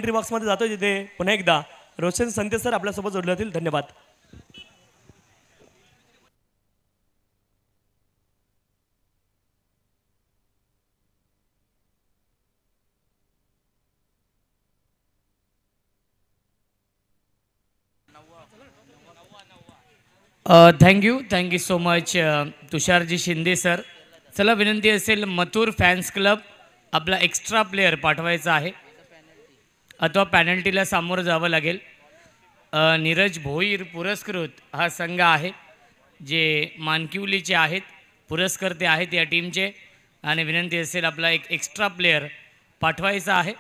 Entry बॉक्समध्ये जातो तिथे पुन्हा एकदा रोशन संते सर आपल्यासोबत जोडले होतील. धन्यवाद. Thank you so much Tusharji Shinde sir. चला विनंती असेल मथुर फॅन्स क्लब आपला एक्स्ट्रा प्लेयर पाठवायचा आहे अथवा पॅनल्टीला सामोरं जावं लागेल. नीरज भोईर पुरस्कृत हा संघ आहे जे मानकिवलीचे आहेत, पुरस्कर्ते आहेत या टीमचे आणि विनंती असेल आपला एक एक्स्ट्रा प्लेयर पाठवायचा आहे.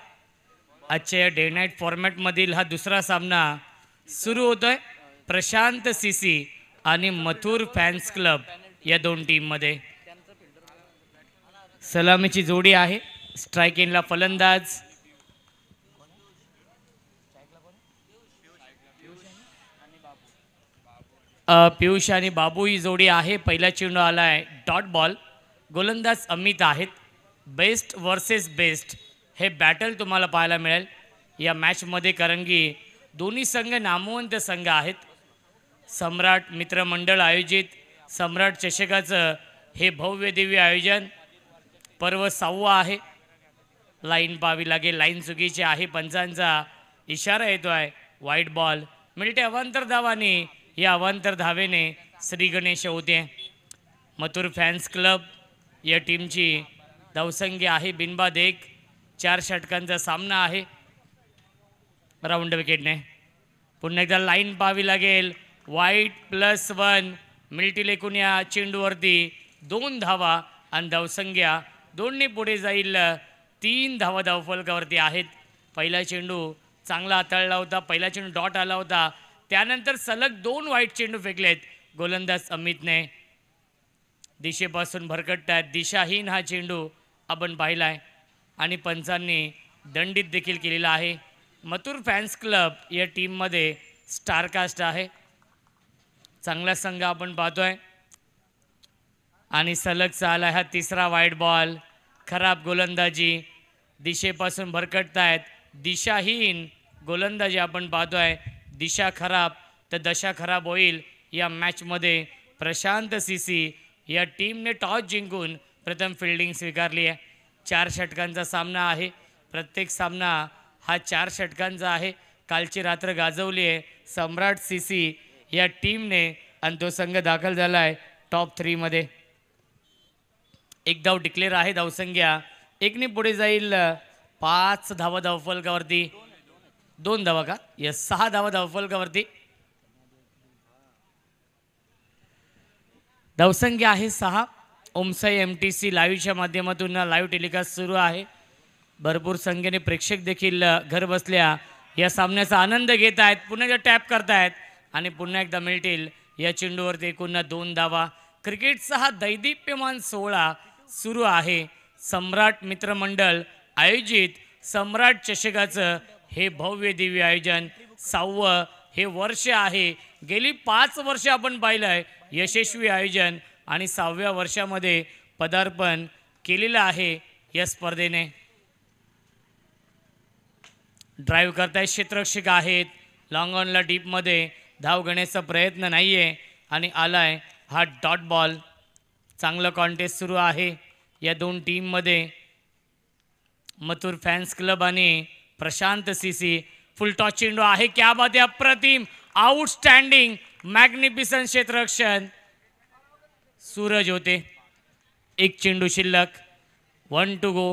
आजच्या या डे नाईट फॉर्मॅटमधील हा दुसरा सामना सुरू होतो आहे प्रशांत सीसी आणि मथुर फॅन्स क्लब या दोन टीममध्ये. सलामीची जोडी आहे. स्ट्राईक इनला फलंदाज पियुष आणि बाबू ही जोडी आहे. पहिला चेंडू आला आहे डॉट बॉल. गोलंदाज अमित आहेत. बेस्ट वर्सेस बेस्ट हे बॅटल तुम्हाला पाहायला मिळेल या मॅचमध्ये, कारण की दोन्ही संघ नामवंत संघ आहेत. सम्राट मित्रमंडळ आयोजित सम्राट चषकाचं हे भव्य दिव्य आयोजन पर्व 6वा आहे. लाईन पाहावी लागेल, लाईन चुकीची आहे, पंचांचा इशारा येतो आहे. वाईट बॉल मिळते अवांतर धावाने. या अवांतर धावेने श्री गणेश होते. मथुर फॅन्स क्लब या टीमची धावसंख्या आहे बिनबाद 1. 4 षटकांचा सामना आहे राऊंड विकेटने. पुन्हा एकदा लाईन पाहावी लागेल. वाईट +1 मिळतील एकूण या चेंडूवरती 2 धावा आणि धावसंख्या 2ने पुढे जाईल. 3 धावा धावफलकावरती आहेत. पहिला चेंडू चांगला हाताळला होता, पहिला चेंडू डॉट आला होता, त्यानंतर सलग 2 वाईट चेंडू फेकलेत गोलंदाज अमितने. दिशेपासून भरकटतात, दिशाहीन हा चेंडू आपण पाहिला आहे आणि पंचांनी दंडित देखील केलेला आहे. मथुर फॅन्स क्लब या टीममध्ये स्टारकास्ट आहे. चांगला संघ आपण पाहतोय आणि सलग चाल आहे. हा तिसरा वाईट बॉल. खराब गोलंदाजी, दिशेपासून भरकटतायत, दिशाहीन गोलंदाजी आपण पाहतोय. दिशा खराब तर दशा खराब होईल या मॅचमध्ये. प्रशांत सीसी या टीमने टॉस जिंकून प्रथम फिल्डिंग स्वीकारली आहे. 4 षटकांचा सामना आहे. प्रत्येक सामना हा 4 षटकांचा आहे. कालची रात्र गाजवली आहे सम्राट सीसी या टीमने आणि तो संघ दाखल झाला आहे टॉप 3 मध्ये. एक धाव डिक्लेअर आहे. धावसंख्या 1ने पुढे जाईल. 5 धावा धावफलकावरती. 2 धावा का? यस, 6 धावा धावफलकावरती. धावसंख्या आहे 6. ओमसाई MTC लाईव्हच्या माध्यमातून लाईव्ह टेलिकास्ट सुरू आहे. भरपूर संख्येने प्रेक्षक देखील घर बसल्या या सामन्याचा आनंद घेत आहेत. पुन्हा एकदा टॅप करतायत आणि पुन्हा एकदा मिळतील या चेंडूवरती एकूण 2 धावा. क्रिकेटचा हा दैदिप्यमान सोहळा सुरू आहे. सम्राट मित्रमंडळ आयोजित सम्राट चषकाचं हे भव्य दिव्य आयोजन 6वं हे वर्ष आहे. गेली 5 वर्ष आपण पाहिलं आहे यशस्वी आयोजन आणि 6व्या वर्षामध्ये पदार्पण केलेलं आहे या स्पर्धेने. ड्राईव्ह करताय क्षेत्ररक्षक आहेत. लॉंग ऑनला डीपमध्ये धाव घेण्याचा प्रयत्न नाही आहे आणि आलाय हा डॉट बॉल. चांगलं कॉन्टेस्ट सुरू आहे या दोन टीममध्ये. मथुर फॅन्स क्लब आणि प्रशांत सीसी. फुल टॉस चेंडू आहे. क्या बात आहे, अप्रतिम, आउटस्टँडिंग, मॅग्निफिसंट क्षेत्ररक्षण. सूरज होते. 1 चेंडू शिल्लक. 1 टू गो.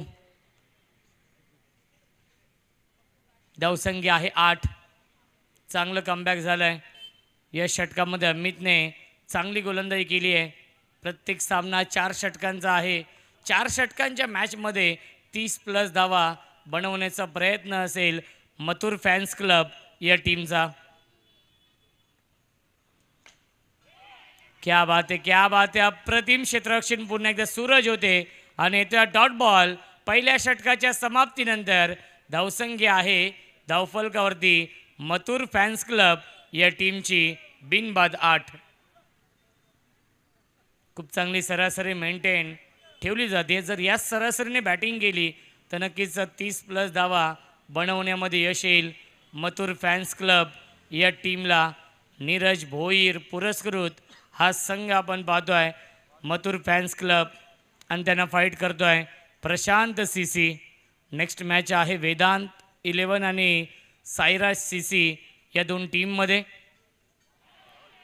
धावसंख्या आहे 8. चांगलं कमबॅक झालंय या षटकामध्ये. अमितने चांगली गोलंदाजी केली आहे. प्रत्येक सामना 4 षटकांचा आहे. 4 षटकांच्या मॅचमध्ये 30+ धावा बनवण्याचा प्रयत्न असेल मथुर फॅन्स क्लब या टीमचा. क्या बात आहे, क्या बात आहे, अप्रतिम क्षेत्ररक्षण. पुन्हा एकदा सूरज होते आणि त्या डॉट बॉल. पहिल्या षटकाच्या समाप्तीनंतर धावसंख्या आहे धावफलकावरती मथुर फॅन्स क्लब या टीमची बिनबाद 8. खूप चांगली सरासरी मेंटेन ठेवली जाते. जर या सरासरीने बॅटिंग केली तर नक्कीच 30+ धावा बनवण्यामध्ये यश येईल. मथुर फॅन्स क्लब या टीमला नीरज भोईर पुरस्कृत हा संघ आपण पाहतोय. मथुर फॅन्स क्लब आणि त्यांना फाईट करतोय प्रशांत सीसी. नेक्स्ट मॅच आहे वेदांत 11 आणि साईराज सीसी या दोन टीममध्ये.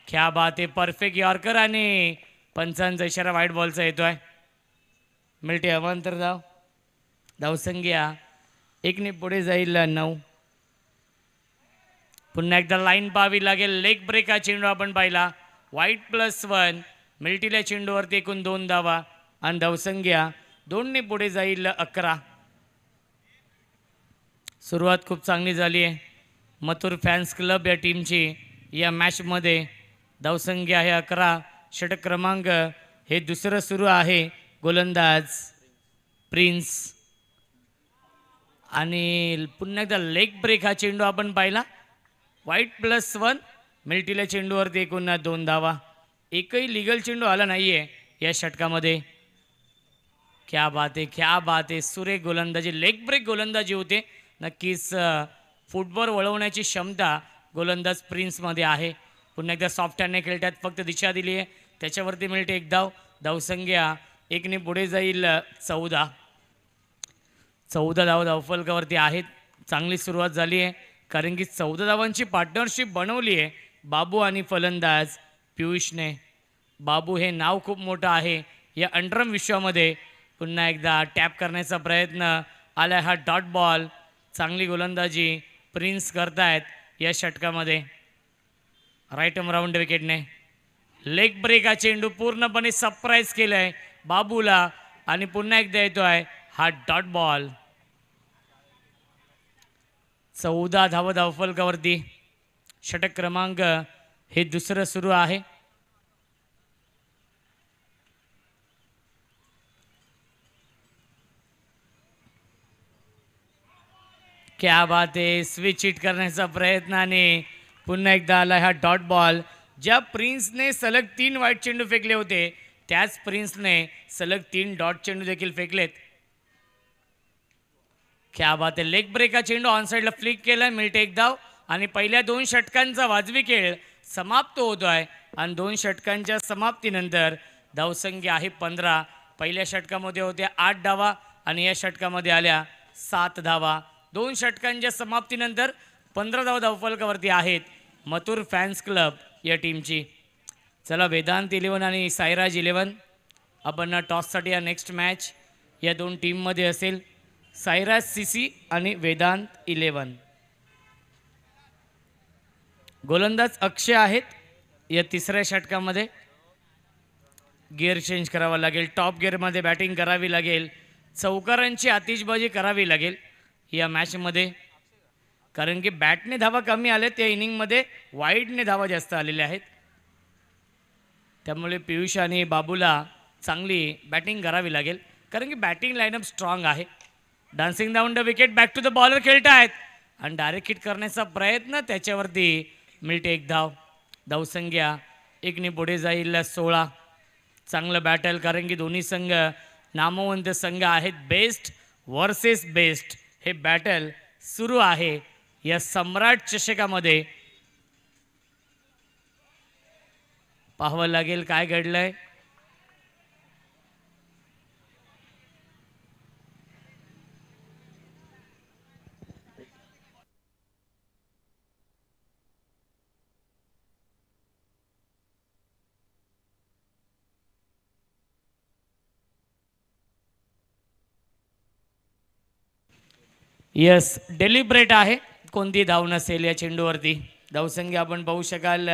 क्या बात आहे, परफेक्ट यॉर्कर आणि पंचांचा इशारा व्हाईट बॉलचा येतोय. मिळते अवांतर धाव. धावसंख्या एकने पुढे जाईल 9. पुन्हा एकदा लाईन पाहावी लागेल. लेग ब्रेक हा चेंडू आपण पाहिला. व्हाईट +1. मिल्टील्या चेंडूवरती एकूण 2 धावा आणि धावसंख्या 2ने पुढे जाईल 11. सुरुवात खूप चांगली झाली आहे मथुर फॅन्स क्लब या टीमची. या मॅचमध्ये धावसंख्या आहे 11. षटक क्रमांक हे दुसरं सुरू आहे. गोलंदाज प्रिन्स आणि पुन्हा एकदा लेग ब्रेक हा चेंडू आपण पाहिला. व्हाईट +1. मिल्टील्या चेंडूवरती एकूण 2 धावा. एकही लिगल चेंडू आला नाही आहे या षटकामध्ये. क्या बात आहे, क्या बात आहे. सुरेख गोलंदाजी, लेग ब्रेक गोलंदाजी होते. नक्कीच फुटबॉल वळवण्याची क्षमता गोलंदाज प्रिन्समध्ये आहे. पुन्हा एकदा सॉफ्ट हँडने खेळतात, फक्त दिशा दिली आहे त्याच्यावरती मिळते 1 धाव. धावसंख्या 1ने पुढे जाईल 14. 14 धाव धावफलकावरती आहेत. चांगली सुरुवात झाली आहे कारण की 14 धावांची पार्टनरशिप बनवली आहे बाबू आणि फलंदाज पियुषने. बाबू हे नाव खूप मोठं आहे या अंडरम विश्वामध्ये. पुन्हा एकदा टॅप करण्याचा प्रयत्न आला. हा डॉट बॉल. चांगली गोलंदाजी प्रिन्स करतायत या षटकामध्ये. राईट आर्म राऊंड विकेटने. लेग ब्रेक हा चेंडू पूर्णपणे सरप्राईज केलाय बाबूला आणि पुन्हा एकदा येतोय हा डॉट बॉल. 14 धाव धावफलकावरती. षटक क्रमांक हे दुसरं सुरू आहे. क्या बात आहे. स्विच हिट करण्याचा प्रयत्न आणि पुन्हा एकदा आला हा डॉट बॉल. ज्या प्रिन्सने सलग 3 वाईट चेंडू फेकले होते त्याच प्रिन्सने सलग 3 डॉट चेंडू देखील फेकलेत. क्या बात आहे. लेग ब्रेक हा चेंडू ऑनसाईडला फ्लिक केलाय. मिळते 1 धाव आणि पहिल्या 2 षटकांचा वाजवी खेळ समाप्त होतोय आणि 2 षटकांच्या समाप्तीनंतर धावसंख्या आहे 15. पहिल्या षटकामध्ये होत्या 8 धावा आणि या षटकामध्ये आल्या 7 धावा. 2 षटकांच्या समाप्तीनंतर 15 धावा धावफलकावरती आहेत मथुर फॅन्स क्लब या टीमची. चला वेदांत 11 आणि साईराज 11 आपण टॉससाठी या नेक्स्ट मॅच या 2 टीममध्ये असेल. साईराज सीसी आणि वेदांत 11. गोलंदाज अक्षय आहेत या तिसऱ्या षटकामध्ये. गिअर चेंज करावा लागेल. टॉप गिअरमध्ये बॅटिंग करावी लागेल. चौकारांची आतिषबाजी करावी लागेल या मॅचमध्ये कारण की बॅटने धावा कमी आल्या त्या इनिंगमध्ये वाईडने धावा जास्त आलेल्या आहेत. त्यामुळे पियुष आणि बाबूला चांगली बॅटिंग करावी लागेल कारण की बॅटिंग लाईनअप स्ट्रॉंग आहे. Dancing down the wicket. Back to the bowler खेळत आहेत आणि डायरेक्ट हिट करण्याचा प्रयत्न त्याच्यावरती मिळते 1 धाव. धावसंख्या 1ने पुढे जाईल 16. चांगलं बॅटल कारण की दोन्ही संघ नामवंत संघ आहेत. बेस्ट वर्सेस बेस्ट हे बॅटल सुरू आहे या सम्राट चषकामध्ये. पाहावं लागेल काय घडलंय. यस, डेलिब्रेट आहे. कोणती धाव नसेल या चेंडूवरती. धावसंख्या आपण पाहू शकाल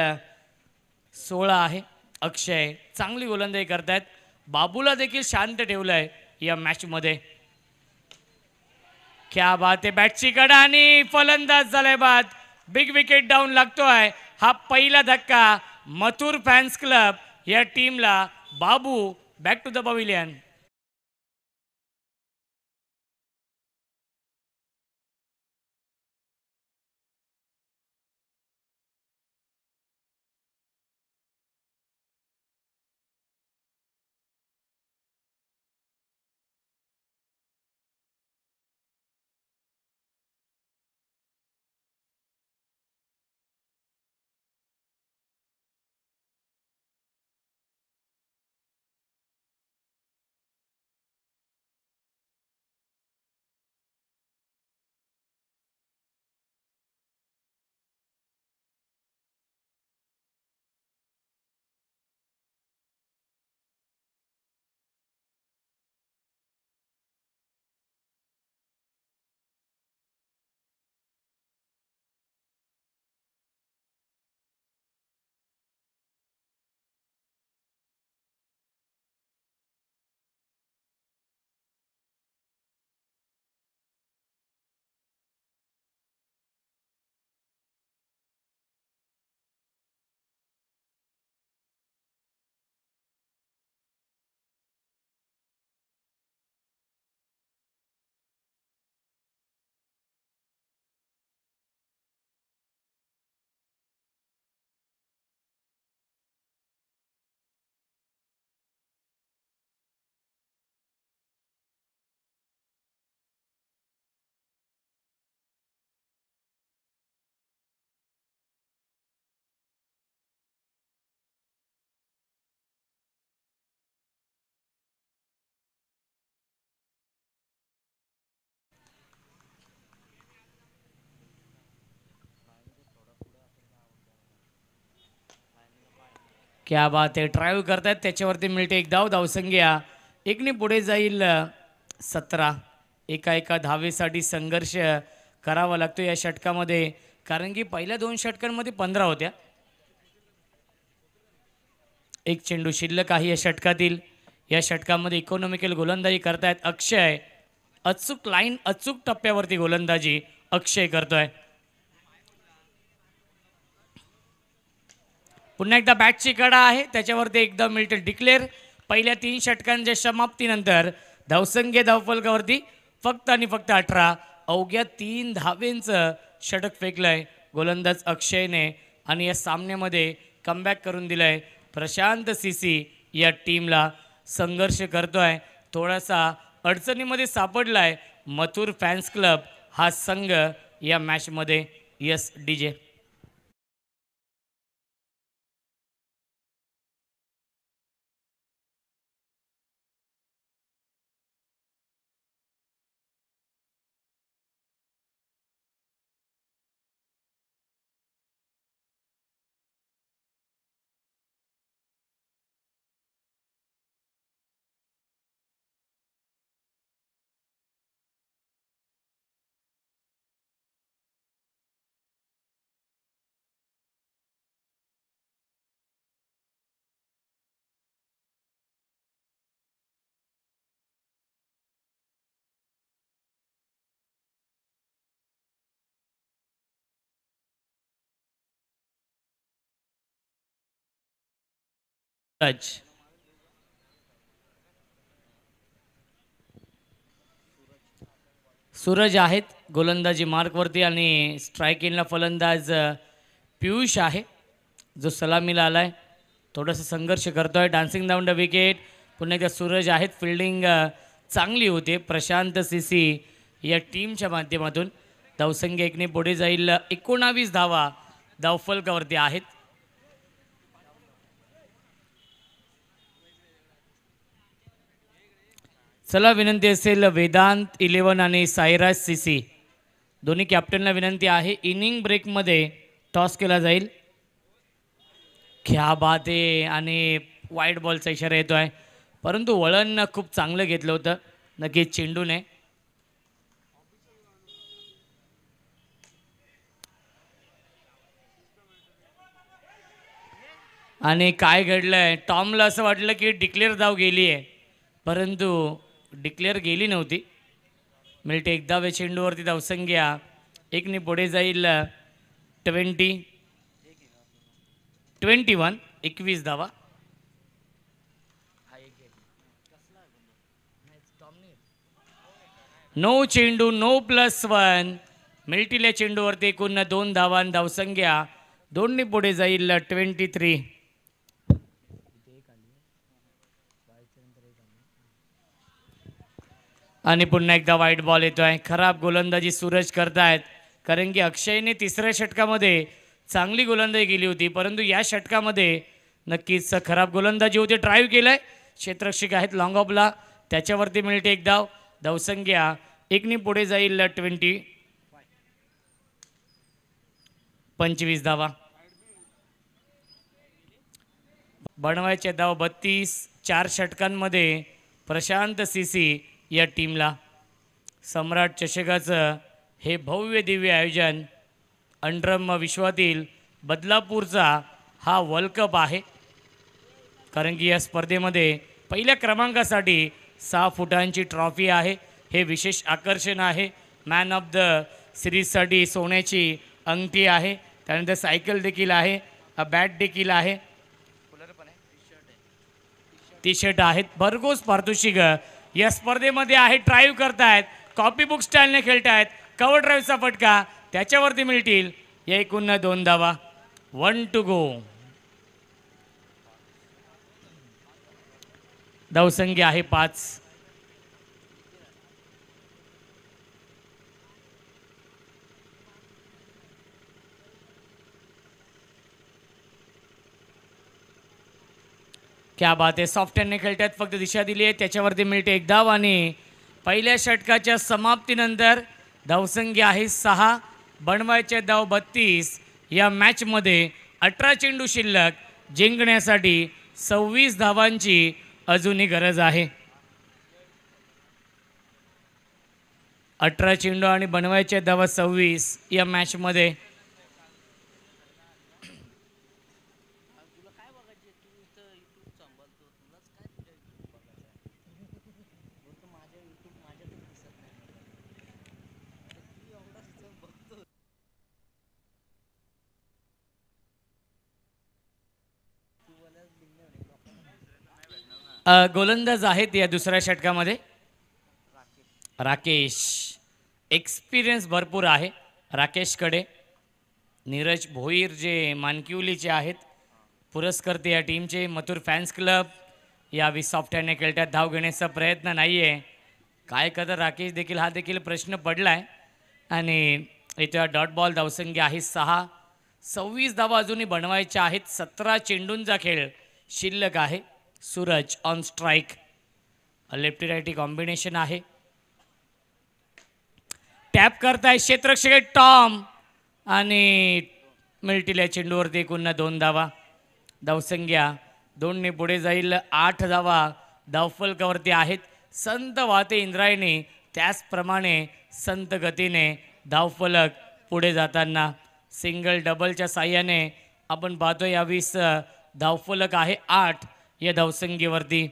16 आहे. अक्षय चांगली गोलंदाजी करतायत. बाबूला देखील शांत ठेवलंय या मॅचमध्ये. क्या बात आहे. बॅटची कडा आणि फलंदाज झालाय बाद. बिग विकेट डाऊन लागतोय. हा पहिला धक्का मथुर फॅन्स क्लब या टीमला. बाबू बॅक टू द पवेलियन. क्या बात आहे, ड्राईव्ह करतायत त्याच्यावरती मिळते एक धाव. धावसंख्या एकने पुढे जाईल 17. एका धावेसाठी संघर्ष करावा लागतो या षटकामध्ये, कारण की पहिल्या 2 षटकांमध्ये 15 होत्या. एक चेंडू शिल्लक आहे या षटकातील. या षटकामध्ये इकॉनॉमिकल गोलंदाजी करतायत अक्षय. अचूक लाईन, अचूक टप्प्यावरती गोलंदाजी अक्षय करतोय. पुन्हा एकदा बॅटची कडा आहे, त्याच्यावरती एकदा मिळते डिक्लेअर. पहिल्या 3 षटकांच्या समाप्तीनंतर धावसंख्या धावफलकावरती फक्त आणि फक्त 18. अवघ्या 3 धावेंचं षटक फेकलंय गोलंदाज अक्षयने आणि या सामन्यामध्ये कमबॅक करून दिलंय. प्रशांत सीसी या टीमला संघर्ष करतोय, थोडासा अडचणीमध्ये सापडलाय मथुर फॅन्स क्लब हा संघ या मॅचमध्ये. Yes DJ. सूरज आहेत गोलंदाजी मार्कवरती आणि स्ट्राईक इनला फलंदाज पियुष आहे जो सलामीला आलाय. थोडासा संघर्ष करतोय. Dancing down the wicket. पुन्हा एकदा सूरज आहेत. फिल्डिंग चांगली होते प्रशांत सीसी या टीमच्या माध्यमातून. धावसंख्या एकने पुढे जाईल 19 धावा धावफलकावरती आहेत. चला विनंती असेल वेदांत 11 आणि साईराज सीसी दोन्ही कॅप्टनला विनंती आहे, इनिंग ब्रेकमध्ये टॉस केला जाईल. क्या बात आहे, आणि वाईट बॉलचा इशारा येतो आहे, परंतु वळण खूप चांगलं घेतलं होतं नक्कीच चेंडूने. आणि काय घडलंय, टॉमला असं वाटलं की डिक्लेअर धाव गेली आहे, परंतु डिक्लेअर गेली नव्हती. मिळते एक धाव चेंडूवरती. धावसंख्या एकने पुढे जाईल 21 21 धावा. नो चेंडू, नो +1. मिळतील या चेंडूवरती एकूण 2 धावा. धावसंख्या 2ने पुढे जाईल 23. आणि पुन्हा एकदा वाईट बॉल येतोय. खराब गोलंदाजी सूरज करतायत, कारण की अक्षयने 3ऱ्या षटकामध्ये चांगली गोलंदाजी केली होती, परंतु या षटकामध्ये नक्कीच खराब गोलंदाजी होती. ड्राईव्ह केलाय, क्षेत्ररक्षक आहेत लॉंग ऑफला, त्याच्यावरती मिळते एक धाव. धावसंख्या एकने पुढे जाईल 25 धावा. बनवायचे धाव 32. 4 षटकांमध्ये प्रशांत सीसी या टीमला. सम्राट चषकाचं हे भव्य दिव्य आयोजन अंडरम विश्वातील बदलापूरचा हा वर्ल्ड कप आहे, कारण की या स्पर्धेमध्ये पहिल्या क्रमांकासाठी 6 फुटांची ट्रॉफी आहे. हे विशेष आकर्षण आहे. मॅन ऑफ द सिरीजसाठी सोन्याची अंगठी आहे, त्यानंतर सायकल देखील आहे, बॅट देखील आहे, टी शर्ट आहेत. भरघोस पारितोषिक या स्पर्धेमध्ये आहे. ड्राईव्ह करतायत, कॉपी बुक स्टाईलने खेळतायत. कव्हर ड्राईव्हचा फटका त्याच्यावरती मिळतील या एकूण 2 धावा. 1 to go. धावसंख्या आहे 5. क्या बात आहे, सॉफ्ट हँडने खेळतात, फक्त दिशा दिली आहे, त्याच्यावरती मिळते एक धाव. आणि पहिल्या षटकाच्या समाप्तीनंतर धावसंख्या आहे 6. बनवायचे धाव 32. या मॅचमध्ये 18 चेंडू शिल्लक. जिंकण्यासाठी 26 धावांची अजूनही गरज आहे. 18 चेंडू आणि बनवायच्या धावा 26 या मॅचमध्ये. गोलंदाज आहेत या दुसऱ्या षटकामध्ये राकेश. एक्सपिरियन्स भरपूर आहे राकेशकडे. नीरज भोईर जे मानकिवलीचे आहेत, पुरस्कर्ते या टीमचे. मथुर फॅन्स क्लब या विसॉफ्ट्याने खेळत्यात. धाव घेण्याचा प्रयत्न नाही आहे. काय करतं राकेश देखील, हा देखील प्रश्न पडला आहे. आणि इथे डॉट बॉल. धावसंख्या आहे 6. 26 धावा अजूनही बनवायच्या आहेत. 17 चेंडूंचा खेळ शिल्लक आहे. Suraj on strike. Lefty righty combination आहे. टॅप करताय क्षेत्ररक्षक टॉम आणि मिळतील या चेंडूवरती एकूण 2 धावा. धावसंख्या 2ने पुढे जाईल. 8 धावा धावफलकावरती आहेत. संत वाहते इंद्रायणी, त्याचप्रमाणे संत गतीने धावफलक पुढे जाताना. सिंगल डबलच्या साह्याने आपण पाहतो या 20 धावफलक आहे 8 या धावसंख्येवरती.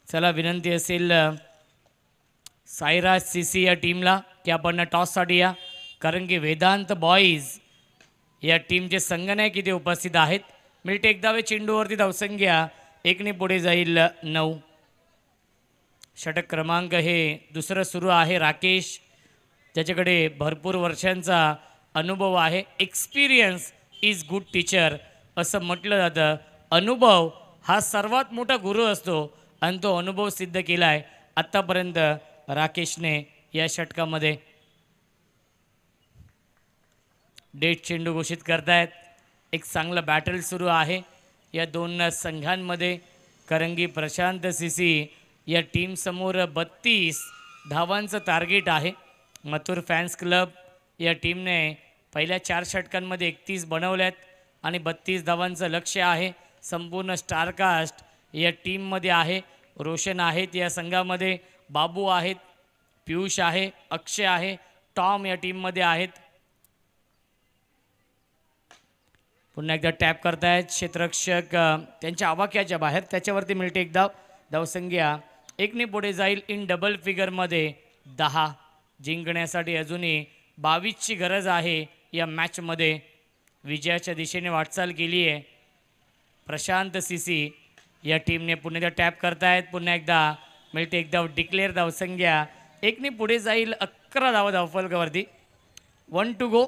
चला विनंती असेल साईराज सीसी या टीमला की आपण टॉससाठी या, कारण की वेदांत बॉईज या टीमचे संघनायक इथे उपस्थित आहेत. मिळते 1 धावे चेंडूवरती. धावसंख्या 1ने पुढे जाईल 9. षटक क्रमांक हे दुसरं सुरू आहे. राकेश, त्याच्याकडे भरपूर वर्षांचा अनुभव आहे. एक्सपिरियन्स इज गुड टीचर असं म्हटलं जातं. अनुभव हा सर्वात मोठा गुरु असतो आणि तो अनुभव सिद्ध केला आहे आत्तापर्यंत राकेशने या षटकामध्ये. डेट चेंडू घोषित करतायत. एक चांगलं बॅटल सुरू आहे या दोन संघांमध्ये. करंगी प्रशांत सीसी या टीमसमोर 32 धावांचं टार्गेट आहे. मथुर फॅन्स क्लब या टीमने पहिल्या 4 षटकांमध्ये 31 बनवल्यात आणि 32 धावांचं लक्ष्य आहे. संपूर्ण स्टारकास्ट या टीममध्ये आहे. रोशन आहेत या संघामध्ये, बाबू आहेत, पियुष आहे, अक्षय आहे, टॉम या टीममध्ये आहेत. पुन्हा एकदा टॅप करतायत क्षेत्ररक्षक त्यांच्या आवाक्याच्या बाहेर. त्याच्यावरती मिळते 1 धाव. धावसंख्या 1ने पुढे जाईल. इन डबल फिगरमध्ये 10. जिंकण्यासाठी अजूनही 22ची गरज आहे या मॅचमध्ये. विजयाच्या दिशेने वाटचाल केली आहे प्रशांत सीसी या टीमने. पुन्हा एकदा टॅप करतायत. पुन्हा एकदा मिळते 1 धाव. डिक्लेअर. धावसंख्या 1ने पुढे जाईल. 11 धावा धावफलकावरती. 1 टू गो.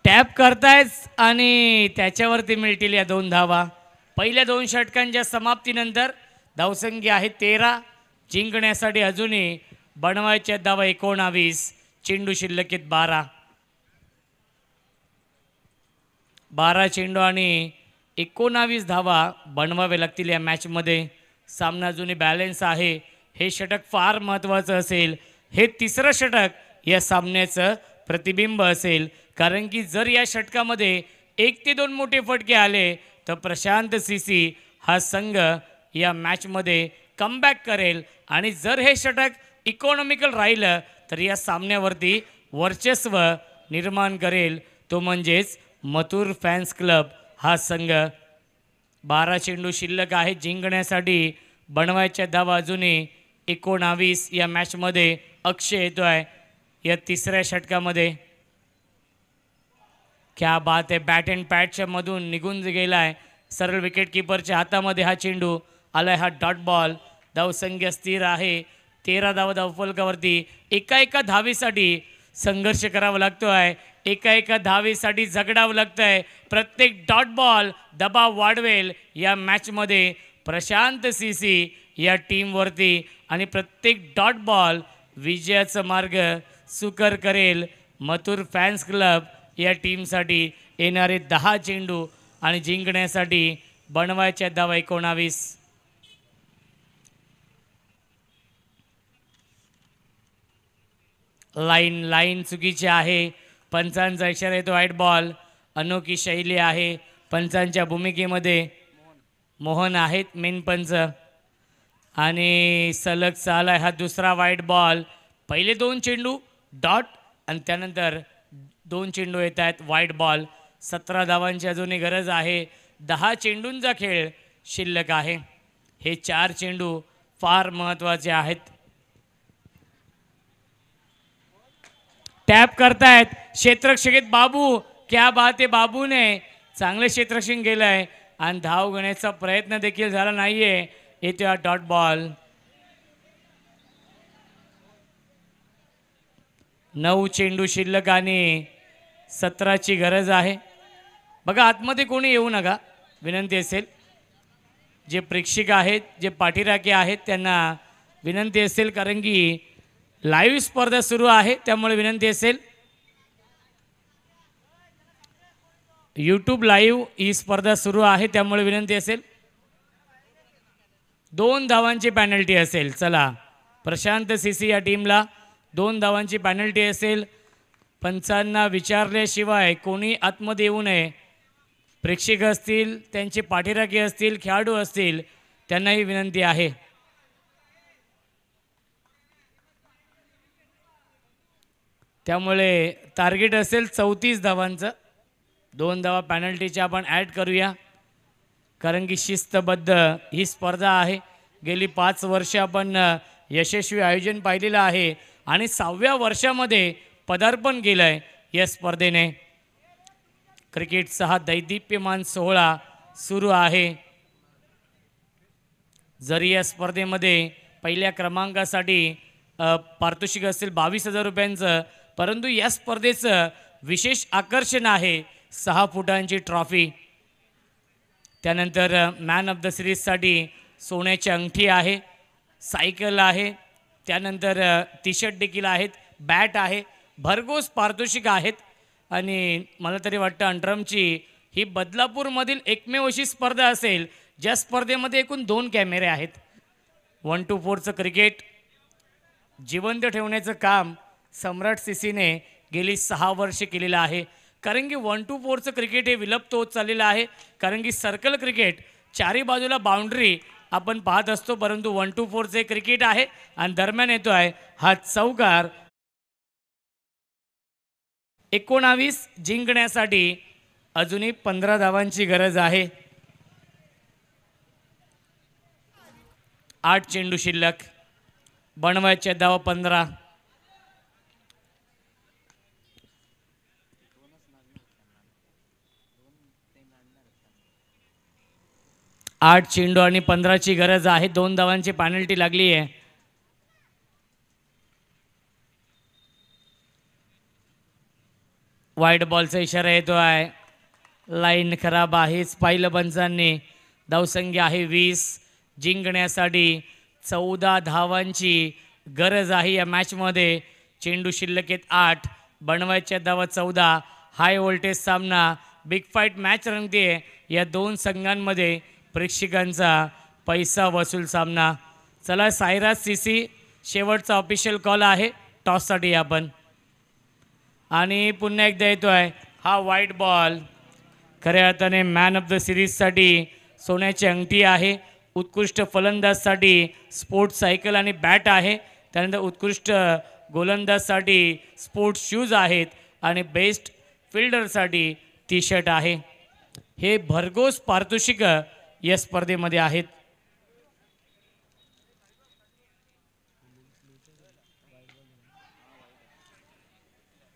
टॅप करतायच आणि त्याच्यावरती मिळतील या 2 धावा. पहिल्या 2 षटकांच्या समाप्तीनंतर धावसंख्या आहे 13. जिंकण्यासाठी अजूनही बनवायच्या धावा 19. चेंडू शिल्लकीत 12. 12 चेंडू आणि 19 धावा बनवावे लागतील या मॅचमध्ये. सामना अजूनही बॅलन्स आहे. हे षटक फार महत्त्वाचं असेल. हे 3रं षटक या सामन्याचं प्रतिबिंब असेल, कारण की जर या षटकामध्ये 1 ते 2 मोठे फटके आले तर प्रशांत सीसी हा संघ या मॅचमध्ये कमबॅक करेल. आणि जर हे षटक इकॉनॉमिकल राहिलं तर या सामन्यावरती वर्चस्व निर्माण करेल तो म्हणजेच मथुर फॅन्स क्लब हा संघ. 12 चेंडू शिल्लक आहे. जिंकण्यासाठी बनवायच्या धावा अजूनही 19 या मॅचमध्ये. अक्षय येतोय या 3ऱ्या षटकामध्ये. क्या बात आहे. बॅट अँड पॅडच्या मधून निघून गेलाय. सरळ विकेट किपरच्या हातामध्ये हा चेंडू आलाय. हा डॉट बॉल. धावसंख्या स्थिर आहे. 13 धावा धावफलकावरती. एका धावेसाठी संघर्ष करावा लागतो आहे. एका धावेसाठी झगडावं लागतं आहे. प्रत्येक डॉट बॉल दबाव वाढवेल या मॅचमध्ये. प्रशांत सीसी या टीमवरती आणि प्रत्येक डॉट बॉल विजयाचं मार्ग सुकर करेल मथुर फॅन्स क्लब या टीमसाठी येणारे 10 चेंडू आणि जिंकण्यासाठी बनवायच्या धावा 19. लाईन चुकीची आहे. पंचांचा इशारा येतो व्हाईट बॉल. अनोखी शैली आहे पंचांच्या भूमिकेमध्ये. मोहन आहेत मेन पंच आणि सलग चाला हा दुसरा व्हाईट बॉल. पहिले 2 चेंडू डॉट आणि त्यानंतर 2 चेंडू येत आहेत व्हाईट बॉल. 17 धावांची अजूनही गरज आहे. 10 चेंडूंचा खेळ शिल्लक आहे. हे 4 चेंडू फार महत्त्वाचे आहेत. टॅप करतायत क्षेत्ररक्षक बाबू. क्या बात आहे बाबूने चांगले क्षेत्ररक्षण केलं आहे आणि धाव घेण्याचा प्रयत्न देखील झाला नाहीये. येतो हा डॉट बॉल. 9 चेंडू शिल्लक आणि 17ची गरज आहे. बघा आतमध्ये कोणी येऊ नका विनंती असेल. जे प्रेक्षक आहेत जे पाठीराखे आहेत त्यांना विनंती असेल कारण की लाईव्ह स्पर्धा सुरू आहे त्यामुळे विनंती असेल. यूट्यूब लाईव्ह ही स्पर्धा सुरू आहे त्यामुळे विनंती असेल. 2 धावांची पॅनल्टी असेल. चला प्रशांत सीसी या टीमला 2 धावांची पॅनल्टी असेल. पंचांना विचारल्याशिवाय कोणी आतमध्ये येऊ नये. प्रेक्षक असतील त्यांचे पाठीराखे असतील खेळाडू असतील त्यांनाही विनंती आहे. त्यामुळे टार्गेट असेल 34 धावांचं. 2 धावा पॅनल्टीच्या आपण ॲड करूया कारण की शिस्तबद्ध ही स्पर्धा आहे. गेली 5 वर्ष आपण यशस्वी आयोजन पाहिलेलं आहे आणि 6व्या वर्षामध्ये पदार्पण केलं आहे या स्पर्धेने. क्रिकेटचा हा दैदिप्यमान सोहळा सुरू आहे. जरी या स्पर्धेमध्ये पहिल्या क्रमांकासाठी पारितोषिक असतील 22,000 रुपयांचं परंतु या स्पर्धेचं विशेष आकर्षण आहे 6 फुटांची ट्रॉफी. त्यानंतर मॅन ऑफ द सिरीजसाठी सोन्याची अंगठी आहे. सायकल आहे. त्यानंतर टी शर्ट देखील आहेत. बॅट आहे. भरघोस पारितोषिक आहेत. आणि मला तरी वाटतं अंडरमची ही बदलापूरमधील एकमेव अशी स्पर्धा असेल ज्या स्पर्धेमध्ये एकूण 2 कॅमेरे आहेत. 1 to 4चं क्रिकेट जिवंत ठेवण्याचं काम सम्राट सीसीने गेली 6 वर्षे केलेलं आहे. कारण की 1 to 4चं क्रिकेट हे विलुप्त होत चाललेलं आहे. कारण की सर्कल क्रिकेट चारी बाजूला बाउंड्री आपण पाहत असतो परंतु 1 to 4चे क्रिकेट आहे आणि दरम्यान येतो आहे हा चौकार. 19 जिंकण्यासाठी अजूनही 15 धावांची गरज आहे. 8 चेंडू शिल्लक. बनवायच्या धावा 15. आठ चेंडू आणि 15ची गरज आहे. 2 धावांची पॅनल्टी लागली आहे. व्हाईट बॉलचा इशारा येतो आहे. लाईन खराब आहेच पाहिलं पंचांनी. धावसंख्या आहे 20. जिंकण्यासाठी 14 धावांची गरज आहे या मॅचमध्ये. चेंडू शिल्लक आहेत 8. बनवायच्या धावा 14. हाय व्होल्टेज सामना बिग फाईट मॅच रंगते. या 2 संघांमध्ये प्रेक्षकांचा पैसा वसूल सामना. चला सायराज सीसी शेवटचा ऑफिशियल कॉल आहे टॉससाठी आपण. आणि पुन्हा एकदा येतो आहे हा व्हाईट बॉल. खऱ्या अर्थाने मॅन ऑफ द सिरीजसाठी सोन्याची अंगठी आहे. उत्कृष्ट फलंदाजसाठी स्पोर्ट्स सायकल आणि बॅट आहे. त्यानंतर उत्कृष्ट गोलंदाजसाठी स्पोर्ट्स शूज आहेत आणि बेस्ट फिल्डरसाठी टी शर्ट आहे. हे भरघोस पारितोषिक या स्पर्धेमध्ये आहेत.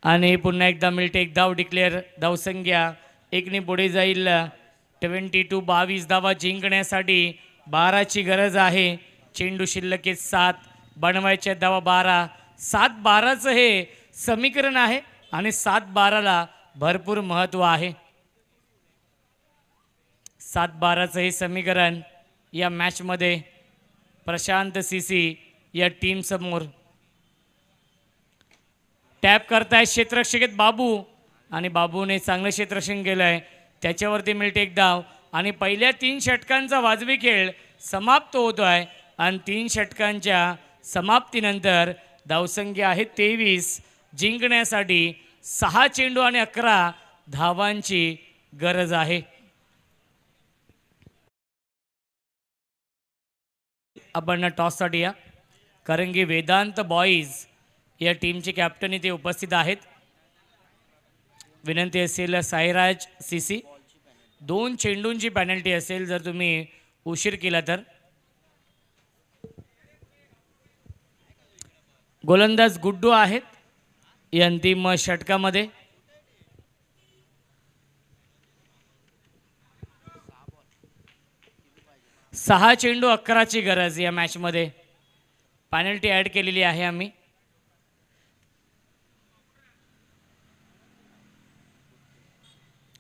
आणि पुन्हा एकदा मिळते एक धाव डिक्लेअर. धावसंख्या 1ने पुढे जाईल. 22 धावा जिंकण्यासाठी 12ची गरज आहे. चेंडू शिल्लक आहेत 7. बनवायच्या धावा 12. 7-12चं हे समीकरण आहे आणि 7-12ला भरपूर महत्त्व आहे. 7-12चं हे समीकरण या मॅचमध्ये प्रशांत सीसी या टीम समोर टॅप करताय क्षेत्ररक्षक बाबू आणि बाबूने चांगलं क्षेत्ररक्षण केलंय त्याच्यावरती मिळते एक धाव आणि पहिल्या 3 षटकांचा वाजवी खेळ समाप्त होतोय आणि 3 षटकांच्या समाप्तीनंतर धावसंख्या आहे 23 जिंकण्यासाठी 6 चेंडू आणि 11 धावांची गरज आहे. आपण टॉससाठी या कारण की वेदांत बॉईज या टीमचे कॅप्टन इथे उपस्थित आहेत. विनंती असेल साईराज सीसी 2 चेंडूंची पेनल्टी असेल जर तुम्ही उशीर केला तर. गोलंदाज गुड्डू आहेत या अंतिम षटकामध्ये. सहा चेंडू 11ची गरज या मॅचमध्ये. पेनल्टी ॲड केलेली आहे आम्ही.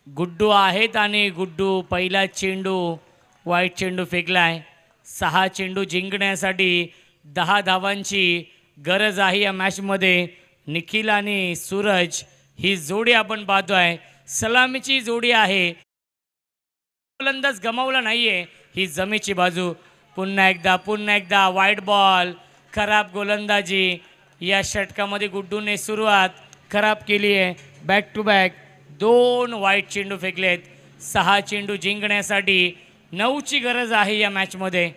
गुड्डू आहेत आणि गुड्डू पहिला चेंडू वाईट चेंडू फेकलाय. 6 चेंडू जिंकण्यासाठी 10 धावांची गरज आहे या मॅचमध्ये. निखिल आणि सूरज ही जोडी आपण पाहतोय सलामीची जोडी आहे. गोलंदाज गमावला नाहीये ही जमेची बाजू. पुन्हा एकदा वाईट बॉल. खराब गोलंदाजी या षटकामध्ये गुड्डूने सुरुवात खराब केली आहे. बॅक टू बॅक 2 वाईट चेंडू फेकलेत. 6 चेंडू जिंकण्यासाठी 9ची गरज आहे या मॅचमध्ये.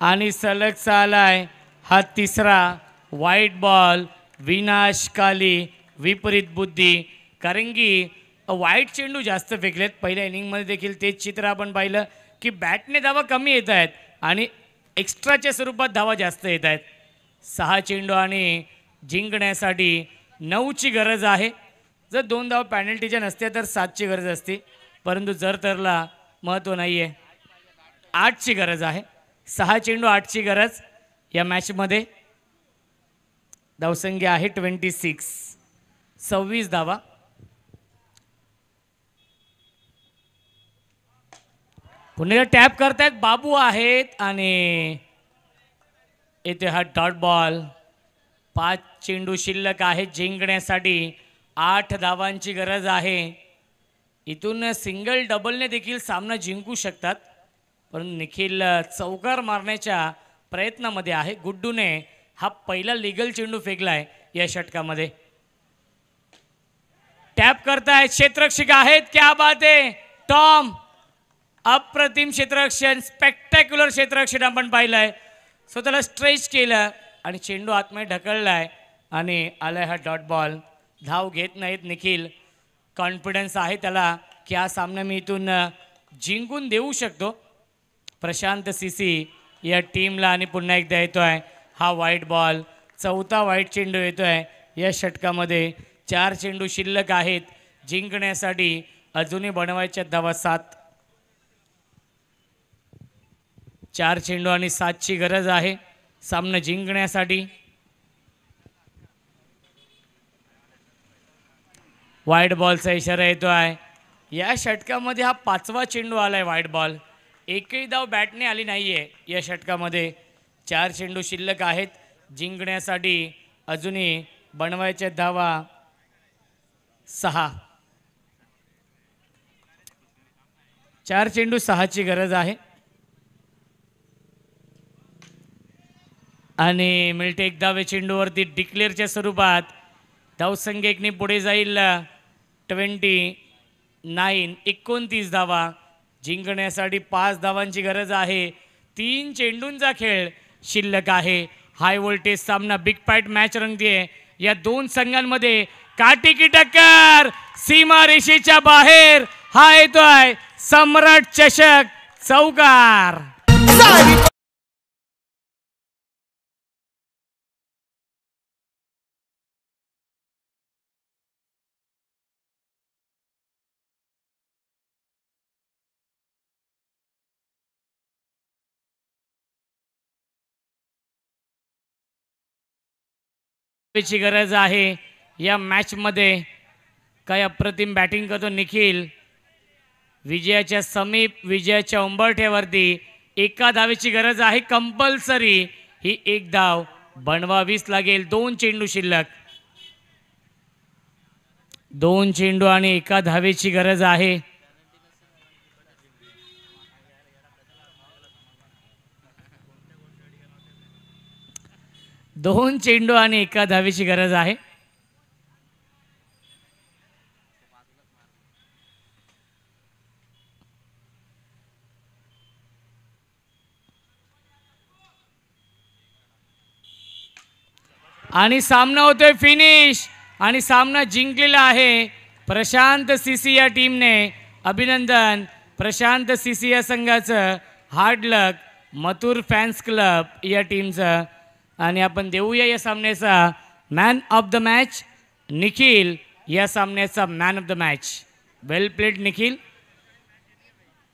आणि सलग चालाय हा 3रा वाईट बॉल. विनाशकाली विपरीत बुद्धी कारण की वाईट चेंडू जास्त फेकलेत. पहिल्या इनिंगमध्ये देखील तेच चित्र आपण पाहिलं की बॅटने धावा कमी येत आहेत आणि एक्स्ट्राच्या स्वरूपात धावा जास्त येत आहेत. 6 चेंडू आणि जिंकण्यासाठी 9ची गरज आहे. जर 2 धावा पॅनल्टीच्या नसत्या तर 7ची गरज असते परंतु जर तरला महत्त्व नाही आहे. 8ची गरज आहे. 6 चेंडू 8ची गरज या मॅचमध्ये. धावसंख्या आहे 26 धावा. पुन्हा टॅप करतायत बाबू आहेत आणि येथे हा डॉट बॉल. 5 चेंडू शिल्लक आहेत जिंकण्यासाठी. 8 धावांची गरज आहे. इथून सिंगल डबलने देखील सामना जिंकू शकतात परंतु निखिल चौकार मारण्याच्या प्रयत्नामध्ये आहे. गुड्डूने हा पहिला लिगल चेंडू फेकलाय या षटकामध्ये. टॅप करतायत क्षेत्ररक्षक आहेत. क्या बात आहे टॉम. अप्रतिम क्षेत्ररक्षण स्पेक्टॅक्युलर क्षेत्ररक्षण आपण पाहिलंय. स्वतःला स्ट्रेच केलं आणि चेंडू आतमध्ये ढकललाय आणि आलाय हा डॉट बॉल. धाव घेत नाहीत निखिल. कॉन्फिडन्स आहे त्याला की हा सामना मी इथून जिंकून देऊ शकतो. प्रशांत सीसी या टीमला आणि पुन्हा एकदा येतोय हा वाईट बॉल. 4था वाईट चेंडू येतोय या षटकामध्ये. 4 चेंडू शिल्लक आहेत जिंकण्यासाठी. अजूनही बनवायच्या धावा 7. 4 चेंडू आणि 7ची गरज आहे सामना जिंकण्यासाठी. वाईट बॉलचा इशारा येतोय. या षटकामध्ये हा 5वा चेंडू आलाय वाईट बॉल. एकही धाव बॅटने आली नाहीये या षटकामध्ये. 4 चेंडू शिल्लक आहेत जिंकण्यासाठी. अजूनही बनवायच्या धावा 6. 4 चेंडू 6ची गरज आहे. आणि मिळते एक धावे चेंडूवरती डिक्लेअरच्या स्वरूपात. धावसंख्या एकने पुढे जाईल 29 धावा. जिंकण्यासाठी 5 धावांची गरज आहे. 3 चेंडूंचा खेळ शिल्लक आहे. हाय व्होल्टेज सामना बिग फाईट मॅच रंगतीये. या 2 संघांमध्ये काटेकी टक्कर. सीमा रेषेच्या बाहेर हा येतोय सम्राट चषक चौकार. ची गरज आहे या मॅच मध्ये. काय अप्रतिम बॅटिंग करतो निखिल. विजयाच्या समीप, विजयाच्या उंबरठ्यावरती. एका धावेची गरज आहे कंपल्सरी. ही एक धाव बनवावीच लागेल. 2 चेंडू शिल्लक. 2 चेंडू आणि एका धावेची गरज आहे. दोन चेंडू आणि एका धावेची गरज आहे. आणि सामना होतोय फिनिश. आणि सामना जिंकलेला आहे प्रशांत सीसी या टीमने. अभिनंदन प्रशांत सीसी या संघाचं. हार्ड लक मथुर फॅन्स क्लब या टीमचं. आणि आपण देऊया या सामन्याचा man of the match Nikhil. या सामन्याचा man of the match. Well played Nikhil.